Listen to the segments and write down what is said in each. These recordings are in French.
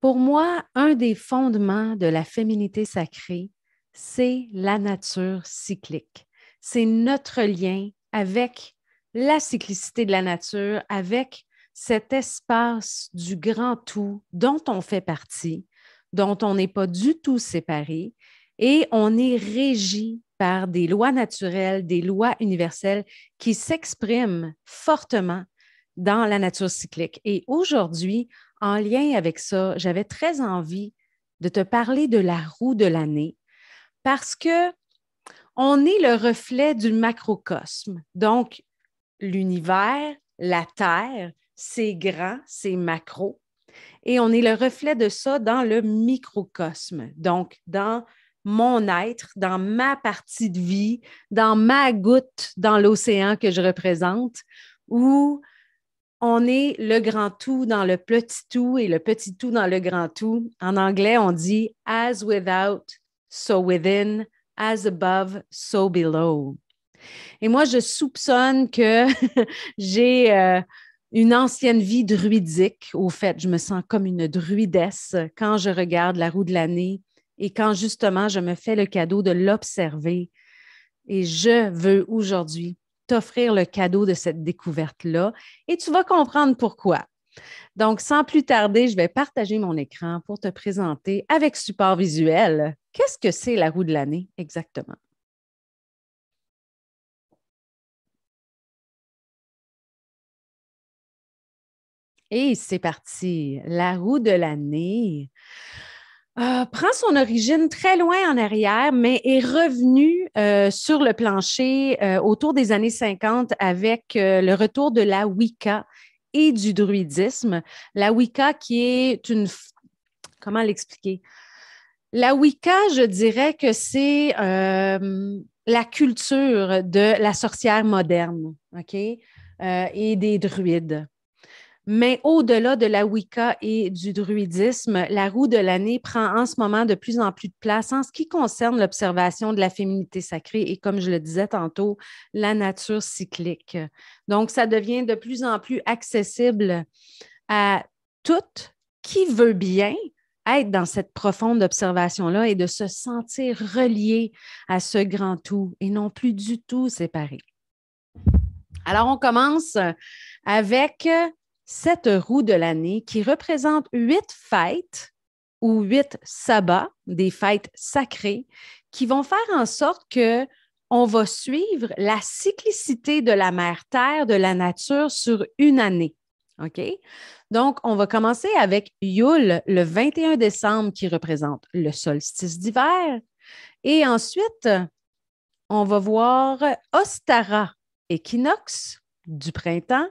Pour moi, un des fondements de la féminité sacrée, c'est la nature cyclique. C'est notre lien avec la cyclicité de la nature, avec cet espace du grand tout dont on fait partie, dont on n'est pas du tout séparé, et on est régi par des lois naturelles, des lois universelles qui s'expriment fortement dans la nature cyclique. Et aujourd'hui, en lien avec ça, j'avais très envie de te parler de la roue de l'année parce que on est le reflet du macrocosme. Donc, l'univers, la Terre, c'est grand, c'est macro. Et on est le reflet de ça dans le microcosme. Donc, dans mon être, dans ma partie de vie, dans ma goutte dans l'océan que je représente, où on est le grand tout dans le petit tout et le petit tout dans le grand tout. En anglais, on dit as without, so within, as above, so below. Et moi, je soupçonne que j'ai une ancienne vie druidique. Au fait, je me sens comme une druidesse quand je regarde la roue de l'année et quand justement je me fais le cadeau de l'observer. Et je veux aujourd'hui t'offrir le cadeau de cette découverte-là et tu vas comprendre pourquoi. Donc, sans plus tarder, je vais partager mon écran pour te présenter avec support visuel qu'est-ce que c'est la roue de l'année exactement. Et c'est parti. La roue de l'année prend son origine très loin en arrière, mais est revenue sur le plancher autour des années 50 avec le retour de la Wicca et du druidisme. La Wicca qui est une... Comment l'expliquer? La Wicca, je dirais que c'est la culture de la sorcière moderne, OK? Et des druides. Mais au-delà de la Wicca et du druidisme, la roue de l'année prend en ce moment de plus en plus de place en ce qui concerne l'observation de la féminité sacrée et, comme je le disais tantôt, la nature cyclique. Donc, ça devient de plus en plus accessible à toutes qui veut bien être dans cette profonde observation-là et de se sentir relié à ce grand tout et non plus du tout séparé. Alors, on commence avec cette roue de l'année qui représente 8 fêtes ou 8 sabbats, des fêtes sacrées, qui vont faire en sorte que on va suivre la cyclicité de la mère Terre, de la nature sur une année. OK? Donc, on va commencer avec Yule, le 21 décembre, qui représente le solstice d'hiver. Et ensuite, on va voir Ostara, équinoxe du printemps.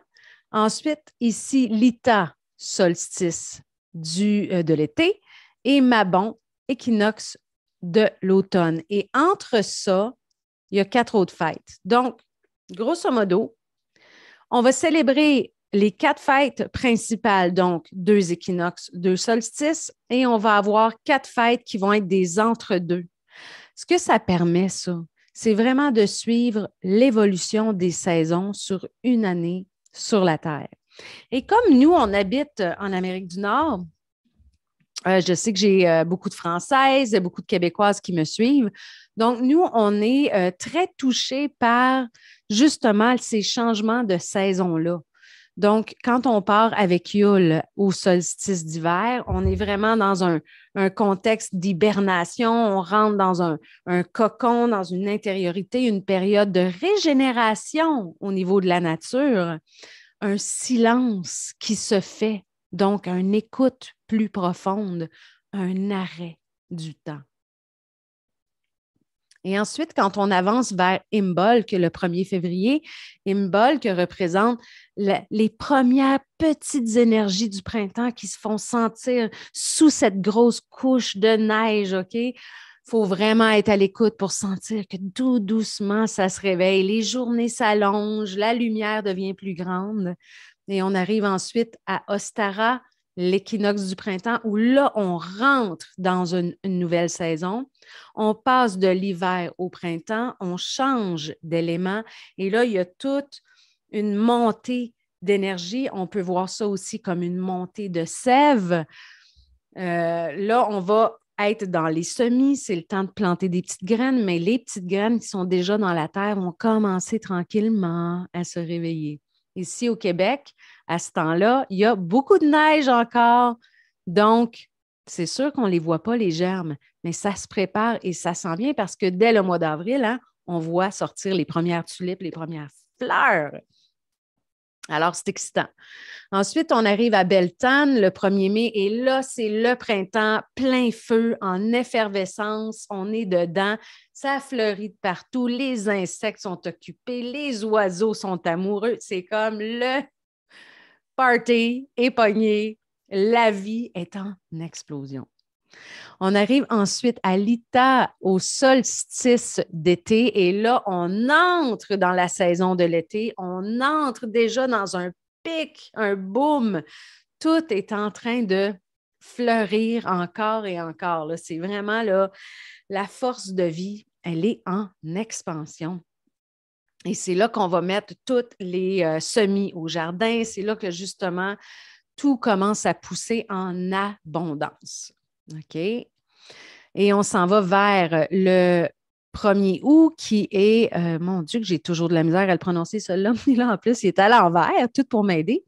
Ensuite, ici, Lita, solstice de l'été, et Mabon, équinoxe de l'automne. Et entre ça, il y a 4 autres fêtes. Donc, grosso modo, on va célébrer les 4 fêtes principales, donc 2 équinoxes, 2 solstices, et on va avoir 4 fêtes qui vont être des entre-deux. Ce que ça permet, ça, c'est vraiment de suivre l'évolution des saisons sur une année sur la Terre. Et comme nous, on habite en Amérique du Nord, je sais que j'ai beaucoup de Françaises, beaucoup de Québécoises qui me suivent. Donc, nous, on est très touchés par justement ces changements de saison-là. Donc, quand on part avec Yule au solstice d'hiver, on est vraiment dans un contexte d'hibernation. On rentre dans un cocon, dans une intériorité, une période de régénération au niveau de la nature, un silence qui se fait, donc une écoute plus profonde, un arrêt du temps. Et ensuite, quand on avance vers Imbolc, le 1er février, Imbolc représente les premières petites énergies du printemps qui se font sentir sous cette grosse couche de neige, OK? Il faut vraiment être à l'écoute pour sentir que tout doucement, ça se réveille. Les journées s'allongent, la lumière devient plus grande. Et on arrive ensuite à Ostara, l'équinoxe du printemps, où là, on rentre dans une nouvelle saison. On passe de l'hiver au printemps, on change d'élément et là, il y a toute une montée d'énergie. On peut voir ça aussi comme une montée de sève. Là, on va être dans les semis, c'est le temps de planter des petites graines, mais les petites graines qui sont déjà dans la terre vont commencer tranquillement à se réveiller. Ici au Québec, à ce temps-là, il y a beaucoup de neige encore. Donc, c'est sûr qu'on ne les voit pas, les germes, mais ça se prépare et ça sent bien parce que dès le mois d'avril, hein, on voit sortir les premières tulipes, les premières fleurs. Alors, c'est excitant. Ensuite, on arrive à Beltane le 1er mai et là, c'est le printemps plein feu, en effervescence. On est dedans, ça fleurit de partout, les insectes sont occupés, les oiseaux sont amoureux. C'est comme le party est pogné, la vie est en explosion. On arrive ensuite à l'Ita, au solstice d'été, et là, on entre dans la saison de l'été, on entre déjà dans un pic, un boom. Tout est en train de fleurir encore et encore. Là. C'est vraiment là, la force de vie, elle est en expansion. Et c'est là qu'on va mettre toutes les semis au jardin. C'est là que justement, tout commence à pousser en abondance. OK? Et on s'en va vers le 1er août qui est, mon Dieu, que j'ai toujours de la misère à le prononcer, celui-là. Mais là, en plus, il est à l'envers, tout pour m'aider.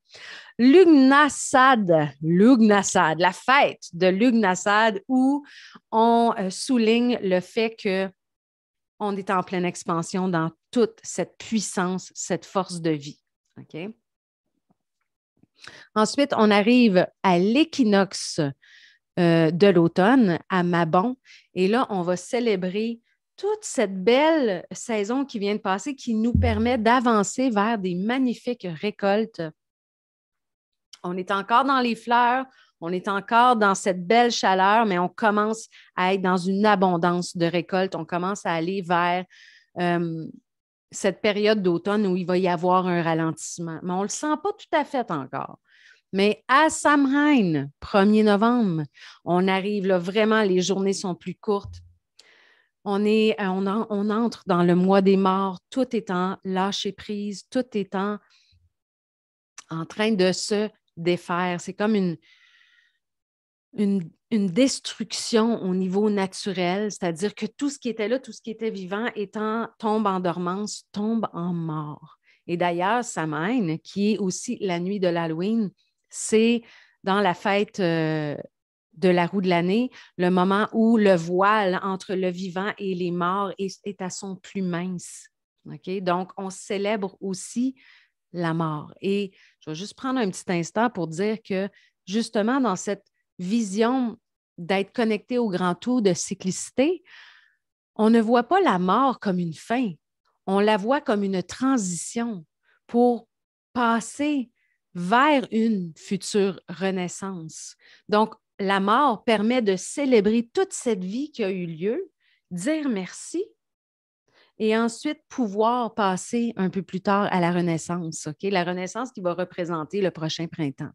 Lugnasad, la fête de Lugnasad où on souligne le fait qu'on est en pleine expansion dans toute cette puissance, cette force de vie. OK? Ensuite, on arrive à l'équinoxe de l'automne à Mabon. Et là, on va célébrer toute cette belle saison qui vient de passer qui nous permet d'avancer vers des magnifiques récoltes. On est encore dans les fleurs, on est encore dans cette belle chaleur, mais on commence à être dans une abondance de récoltes. On commence à aller vers cette période d'automne où il va y avoir un ralentissement. Mais on ne le sent pas tout à fait encore. Mais à Samhain, 1er novembre, on arrive là, vraiment, les journées sont plus courtes. On entre dans le mois des morts, tout est en lâcher prise, tout est en train de se défaire. C'est comme une destruction au niveau naturel, c'est-à-dire que tout ce qui était là, tout ce qui était vivant, tombe en dormance, tombe en mort. Et d'ailleurs, Samhain, qui est aussi la nuit de l'Halloween, c'est dans la fête de la roue de l'année, le moment où le voile entre le vivant et les morts est à son plus mince. Okay? Donc, on célèbre aussi la mort. Et je vais juste prendre un petit instant pour dire que justement, dans cette vision d'être connecté au grand tout de cyclicité, on ne voit pas la mort comme une fin. On la voit comme une transition pour passer vers une future renaissance. Donc, la mort permet de célébrer toute cette vie qui a eu lieu, dire merci et ensuite pouvoir passer un peu plus tard à la renaissance. Okay? La renaissance qui va représenter le prochain printemps.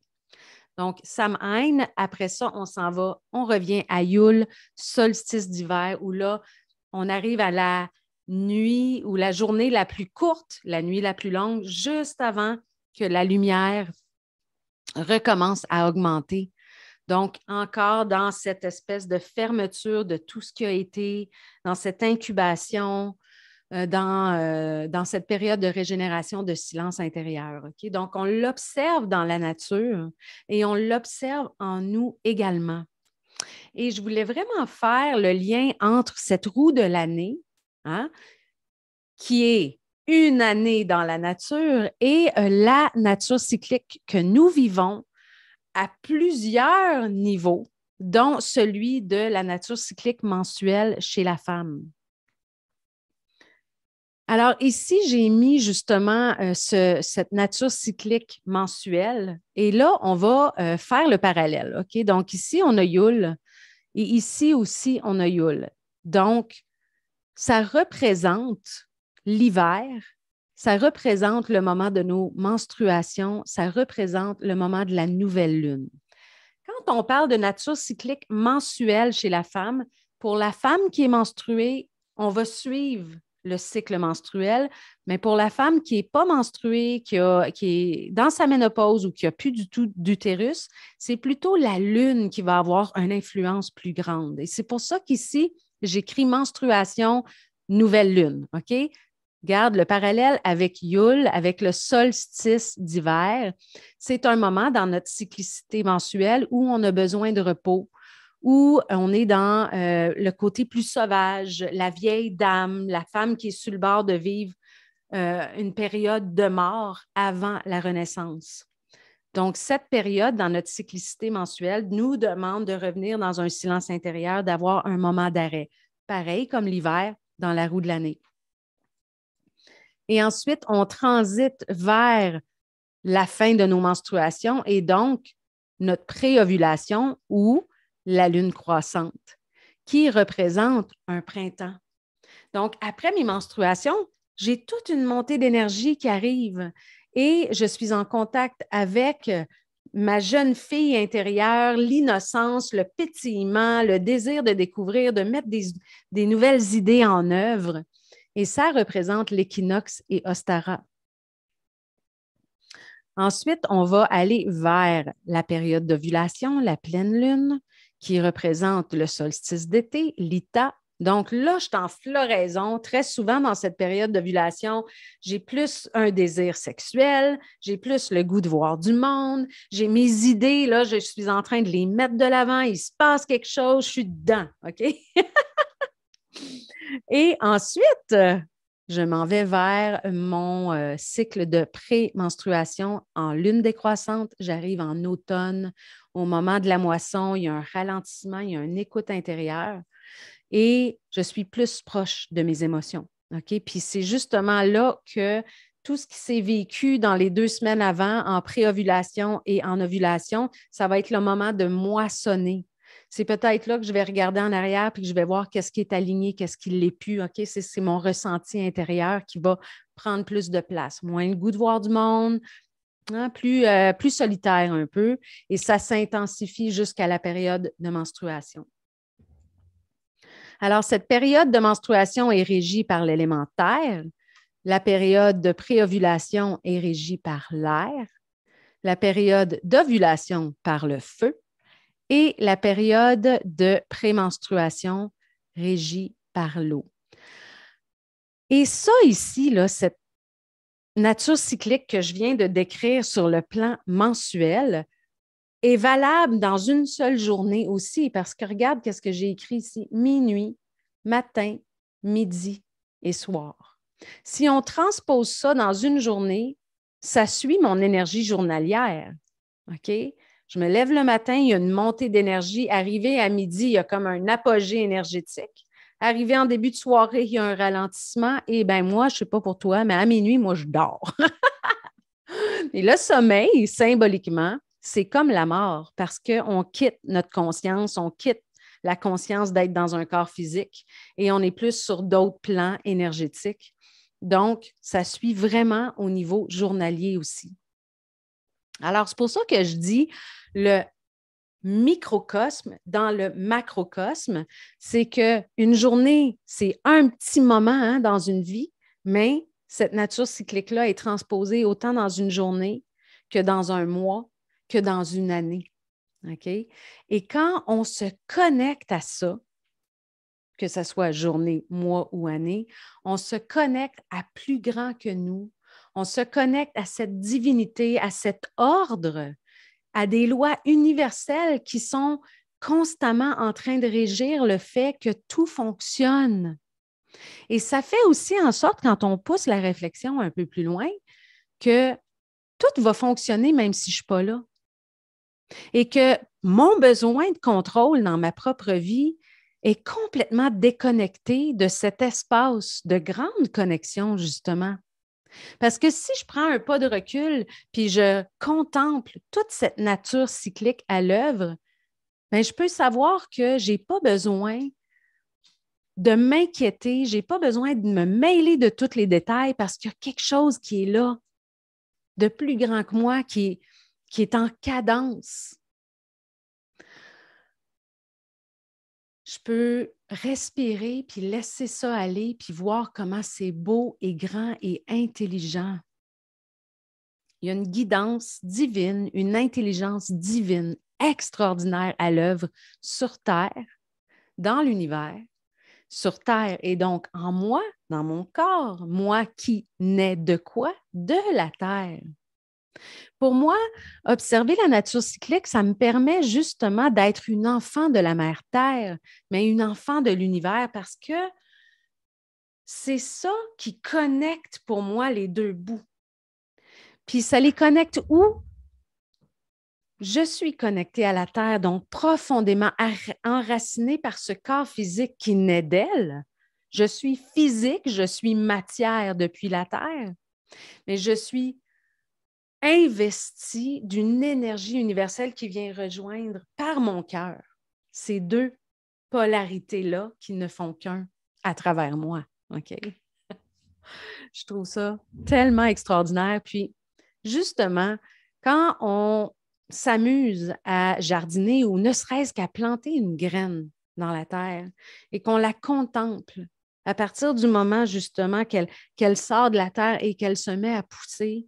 Donc, Samhain, après ça, on revient à Yule, solstice d'hiver, où là, on arrive à la nuit ou la journée la plus courte, la nuit la plus longue, juste avant que la lumière recommence à augmenter. Donc, encore dans cette espèce de fermeture de tout ce qui a été, dans cette incubation, dans cette période de régénération de silence intérieur. Okay? Donc, on l'observe dans la nature et on l'observe en nous également. Et je voulais vraiment faire le lien entre cette roue de l'année, hein, qui est une année dans la nature, et la nature cyclique que nous vivons à plusieurs niveaux, dont celui de la nature cyclique mensuelle chez la femme. Alors ici, j'ai mis justement cette nature cyclique mensuelle et là, on va faire le parallèle. OK? Donc ici, on a Yule et ici aussi, on a Yule. Donc, ça représente l'hiver, ça représente le moment de nos menstruations, ça représente le moment de la nouvelle lune. Quand on parle de nature cyclique mensuelle chez la femme, pour la femme qui est menstruée, on va suivre le cycle menstruel. Mais pour la femme qui n'est pas menstruée, qui est dans sa ménopause ou qui n'a plus du tout d'utérus, c'est plutôt la lune qui va avoir une influence plus grande. Et c'est pour ça qu'ici, j'écris menstruation, nouvelle lune. OK? Regarde le parallèle avec Yule, avec le solstice d'hiver. C'est un moment dans notre cyclicité mensuelle où on a besoin de repos, où on est dans le côté plus sauvage, la vieille dame, la femme qui est sur le bord de vivre une période de mort avant la Renaissance. Donc, cette période dans notre cyclicité mensuelle nous demande de revenir dans un silence intérieur, d'avoir un moment d'arrêt, pareil comme l'hiver dans la roue de l'année. Et ensuite, on transite vers la fin de nos menstruations et donc notre préovulation ou la lune croissante, qui représente un printemps. Donc, après mes menstruations, j'ai toute une montée d'énergie qui arrive et je suis en contact avec ma jeune fille intérieure, l'innocence, le pétillement, le désir de découvrir, de mettre des nouvelles idées en œuvre. Et ça représente l'équinoxe et Ostara. Ensuite, on va aller vers la période d'ovulation, la pleine lune, qui représente le solstice d'été, l'Ita. Donc là, je suis en floraison. Très souvent, dans cette période d'ovulation, j'ai plus un désir sexuel, j'ai plus le goût de voir du monde, j'ai mes idées, là, je suis en train de les mettre de l'avant, il se passe quelque chose, je suis dedans, OK? Et ensuite, je m'en vais vers mon cycle de pré-menstruation en lune décroissante. J'arrive en automne. Au moment de la moisson, il y a un ralentissement, il y a une écoute intérieure et je suis plus proche de mes émotions. OK? Puis c'est justement là que tout ce qui s'est vécu dans les 2 semaines avant, en pré-ovulation et en ovulation, ça va être le moment de moissonner. C'est peut-être là que je vais regarder en arrière et que je vais voir qu'est-ce qui est aligné, qu'est-ce qui ne l'est plus. OK? C'est mon ressenti intérieur qui va prendre plus de place. Moins le goût de voir du monde, hein, plus solitaire un peu. Et ça s'intensifie jusqu'à la période de menstruation. Alors, cette période de menstruation est régie par l'élément terre. La période de préovulation est régie par l'air. La période d'ovulation par le feu. Et la période de prémenstruation régie par l'eau. Et ça ici, là, cette nature cyclique que je viens de décrire sur le plan mensuel est valable dans une seule journée aussi, parce que regarde qu'est-ce que j'ai écrit ici, minuit, matin, midi et soir. Si on transpose ça dans une journée, ça suit mon énergie journalière, OK? Je me lève le matin, il y a une montée d'énergie. Arrivé à midi, il y a comme un apogée énergétique. Arrivé en début de soirée, il y a un ralentissement. Et bien, moi, je ne sais pas pour toi, mais à minuit, moi, je dors. Et le sommeil, symboliquement, c'est comme la mort parce qu'on quitte notre conscience, on quitte la conscience d'être dans un corps physique et on est plus sur d'autres plans énergétiques. Donc, ça suit vraiment au niveau journalier aussi. Alors, c'est pour ça que je dis le microcosme dans le macrocosme, c'est qu'une journée, c'est un petit moment hein, dans une vie, mais cette nature cyclique-là est transposée autant dans une journée que dans un mois, que dans une année. OK? Et quand on se connecte à ça, que ce soit journée, mois ou année, on se connecte à plus grand que nous. On se connecte à cette divinité, à cet ordre, à des lois universelles qui sont constamment en train de régir le fait que tout fonctionne. Et ça fait aussi en sorte, quand on pousse la réflexion un peu plus loin, que tout va fonctionner même si je ne suis pas là. Et que mon besoin de contrôle dans ma propre vie est complètement déconnecté de cet espace de grande connexion, justement. Parce que si je prends un pas de recul puis je contemple toute cette nature cyclique à l'œuvre, bien, je peux savoir que je n'ai pas besoin de m'inquiéter, je n'ai pas besoin de me mêler de tous les détails parce qu'il y a quelque chose qui est là, de plus grand que moi, qui est en cadence. Je peux respirer, puis laisser ça aller, puis voir comment c'est beau et grand et intelligent. Il y a une guidance divine, une intelligence divine extraordinaire à l'œuvre sur Terre, dans l'univers, sur Terre et donc en moi, dans mon corps, moi qui nais de quoi? De la Terre. Pour moi, observer la nature cyclique, ça me permet justement d'être une enfant de la mère Terre, mais une enfant de l'univers parce que c'est ça qui connecte pour moi les deux bouts. Puis ça les connecte où? Je suis connectée à la Terre, donc profondément enracinée par ce corps physique qui naît d'elle. Je suis physique, je suis matière depuis la Terre, mais je suis investie d'une énergie universelle qui vient rejoindre par mon cœur ces deux polarités-là qui ne font qu'un à travers moi. OK? Je trouve ça tellement extraordinaire. Puis, justement, quand on s'amuse à jardiner ou ne serait-ce qu'à planter une graine dans la terre et qu'on la contemple à partir du moment, justement, qu'elle sort de la terre et qu'elle se met à pousser,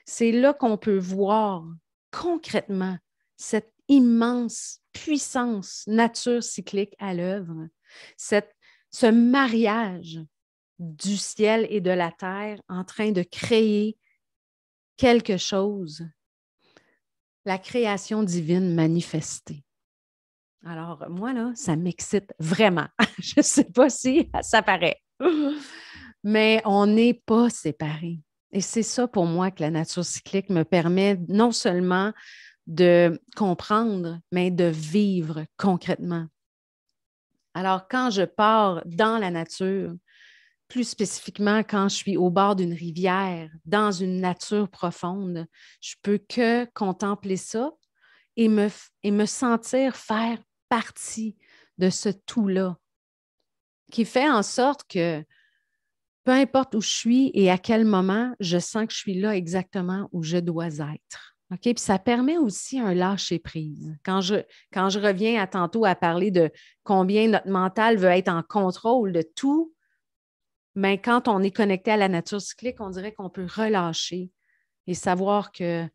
c'est là qu'on peut voir concrètement cette immense puissance nature cyclique à l'œuvre, ce mariage du ciel et de la terre en train de créer quelque chose, la création divine manifestée. Alors, moi, là, ça m'excite vraiment. Je ne sais pas si ça paraît, mais on n'est pas séparés. Et c'est ça pour moi que la nature cyclique me permet non seulement de comprendre, mais de vivre concrètement. Alors, quand je pars dans la nature, plus spécifiquement quand je suis au bord d'une rivière, dans une nature profonde, je peux que contempler ça et me sentir faire partie de ce tout-là, qui fait en sorte que peu importe où je suis et à quel moment, je sens que je suis là exactement où je dois être. OK? Puis ça permet aussi un lâcher-prise. Quand je reviens à tantôt à parler de combien notre mental veut être en contrôle de tout, mais quand on est connecté à la nature cyclique, on dirait qu'on peut relâcher et savoir qu'il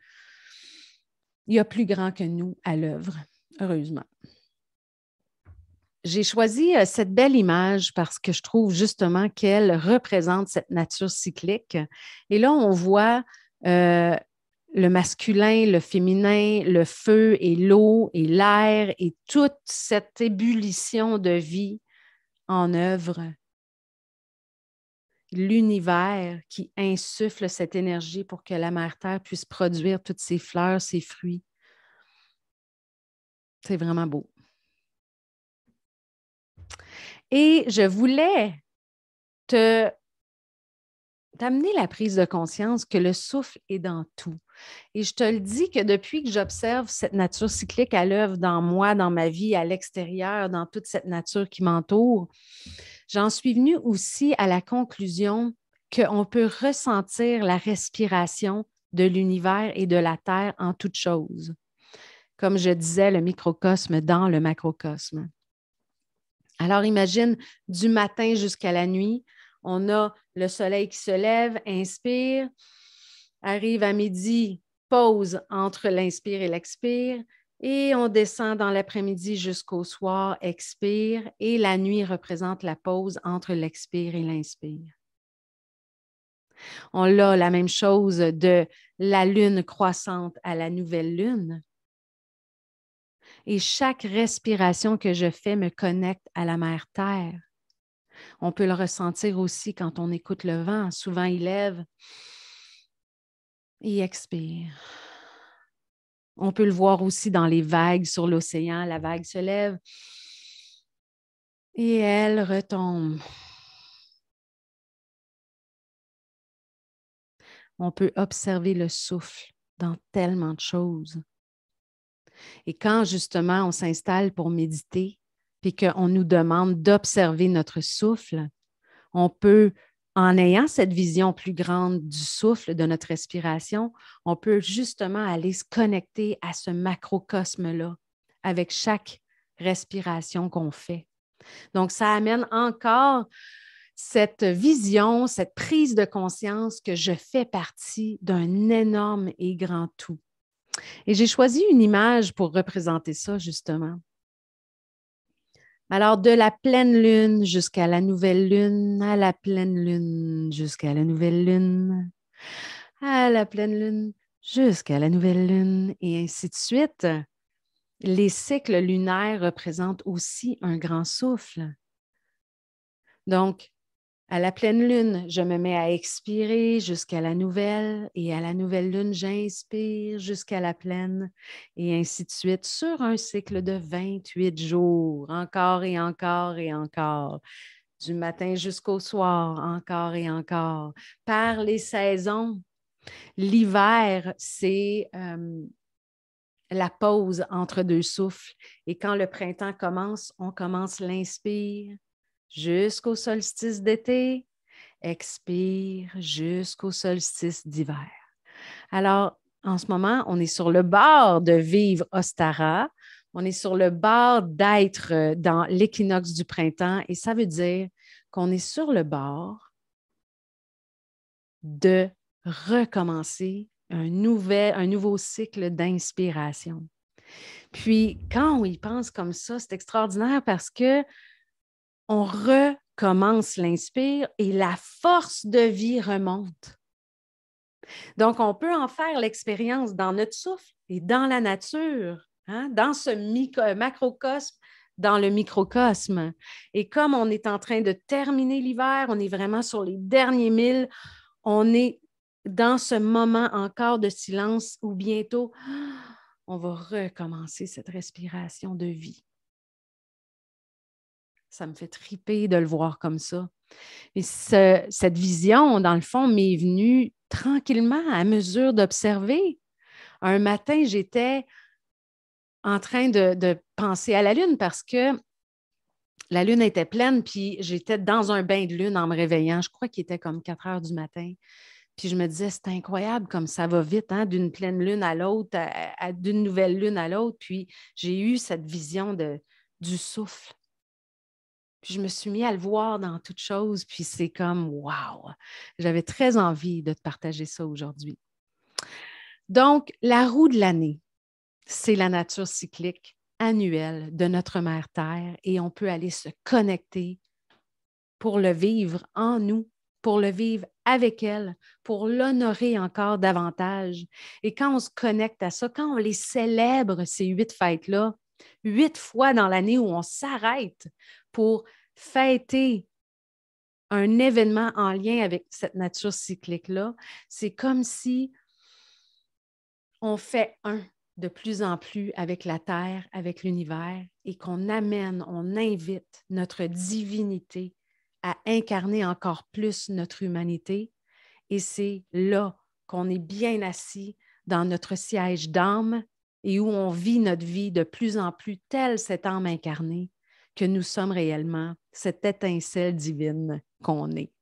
y a plus grand que nous à l'œuvre, heureusement. J'ai choisi cette belle image parce que je trouve justement qu'elle représente cette nature cyclique. Et là, on voit le masculin, le féminin, le feu et l'eau et l'air et toute cette ébullition de vie en œuvre. L'univers qui insuffle cette énergie pour que la mère Terre puisse produire toutes ses fleurs, ses fruits. C'est vraiment beau. Et je voulais t'amener la prise de conscience que le souffle est dans tout. Et je te le dis que depuis que j'observe cette nature cyclique à l'œuvre dans moi, dans ma vie, à l'extérieur, dans toute cette nature qui m'entoure, j'en suis venue aussi à la conclusion qu'on peut ressentir la respiration de l'univers et de la Terre en toute chose. Comme je disais, le microcosme dans le macrocosme. Alors, imagine, du matin jusqu'à la nuit, on a le soleil qui se lève, inspire, arrive à midi, pause entre l'inspire et l'expire, et on descend dans l'après-midi jusqu'au soir, expire, et la nuit représente la pause entre l'expire et l'inspire. On a la même chose de la lune croissante à la nouvelle lune. Et chaque respiration que je fais me connecte à la mère Terre. On peut le ressentir aussi quand on écoute le vent. Souvent, il lève et expire. On peut le voir aussi dans les vagues sur l'océan. La vague se lève et elle retombe. On peut observer le souffle dans tellement de choses. Et quand justement on s'installe pour méditer, puis qu'on nous demande d'observer notre souffle, on peut, en ayant cette vision plus grande du souffle, de notre respiration, on peut justement aller se connecter à ce macrocosme-là avec chaque respiration qu'on fait. Donc, ça amène encore cette vision, cette prise de conscience que je fais partie d'un énorme et grand tout. Et j'ai choisi une image pour représenter ça, justement. Alors, de la pleine lune jusqu'à la nouvelle lune, à la pleine lune jusqu'à la nouvelle lune, à la pleine lune jusqu'à la nouvelle lune, et ainsi de suite. Les cycles lunaires représentent aussi un grand souffle. Donc, à la pleine lune, je me mets à expirer jusqu'à la nouvelle et à la nouvelle lune, j'inspire jusqu'à la pleine et ainsi de suite sur un cycle de 28 jours, encore et encore et encore, du matin jusqu'au soir, encore et encore, par les saisons. L'hiver, c'est la pause entre deux souffles et quand le printemps commence, on commence l'inspire jusqu'au solstice d'été. Expire jusqu'au solstice d'hiver. Alors, en ce moment, on est sur le bord de vivre Ostara. On est sur le bord d'être dans l'équinoxe du printemps et ça veut dire qu'on est sur le bord de recommencer un nouveau cycle d'inspiration. Puis, quand on y pense comme ça, c'est extraordinaire parce que on recommence l'inspire et la force de vie remonte. Donc, on peut en faire l'expérience dans notre souffle et dans la nature, hein, dans ce macrocosme, dans le microcosme. Et comme on est en train de terminer l'hiver, on est vraiment sur les derniers milles, on est dans ce moment encore de silence où bientôt, on va recommencer cette respiration de vie. Ça me fait triper de le voir comme ça. Et cette vision, dans le fond, m'est venue tranquillement à mesure d'observer. Un matin, j'étais en train de penser à la lune parce que la lune était pleine, puis j'étais dans un bain de lune en me réveillant. Je crois qu'il était comme 4 heures du matin. Puis je me disais, c'est incroyable comme ça va vite, hein, d'une pleine lune à l'autre, d'une nouvelle lune à l'autre. Puis j'ai eu cette vision du souffle. Puis je me suis mis à le voir dans toute chose, puis c'est comme, wow! J'avais très envie de te partager ça aujourd'hui. Donc, la roue de l'année, c'est la nature cyclique annuelle de notre mère Terre et on peut aller se connecter pour le vivre en nous, pour le vivre avec elle, pour l'honorer encore davantage. Et quand on se connecte à ça, quand on les célèbre, ces 8 fêtes-là, 8 fois dans l'année où on s'arrête pour fêter un événement en lien avec cette nature cyclique-là, c'est comme si on fait un de plus en plus avec la Terre, avec l'univers, et qu'on amène, on invite notre divinité à incarner encore plus notre humanité. Et c'est là qu'on est bien assis dans notre siège d'âme et où on vit notre vie de plus en plus telle cette âme incarnée que nous sommes réellement cette étincelle divine qu'on est.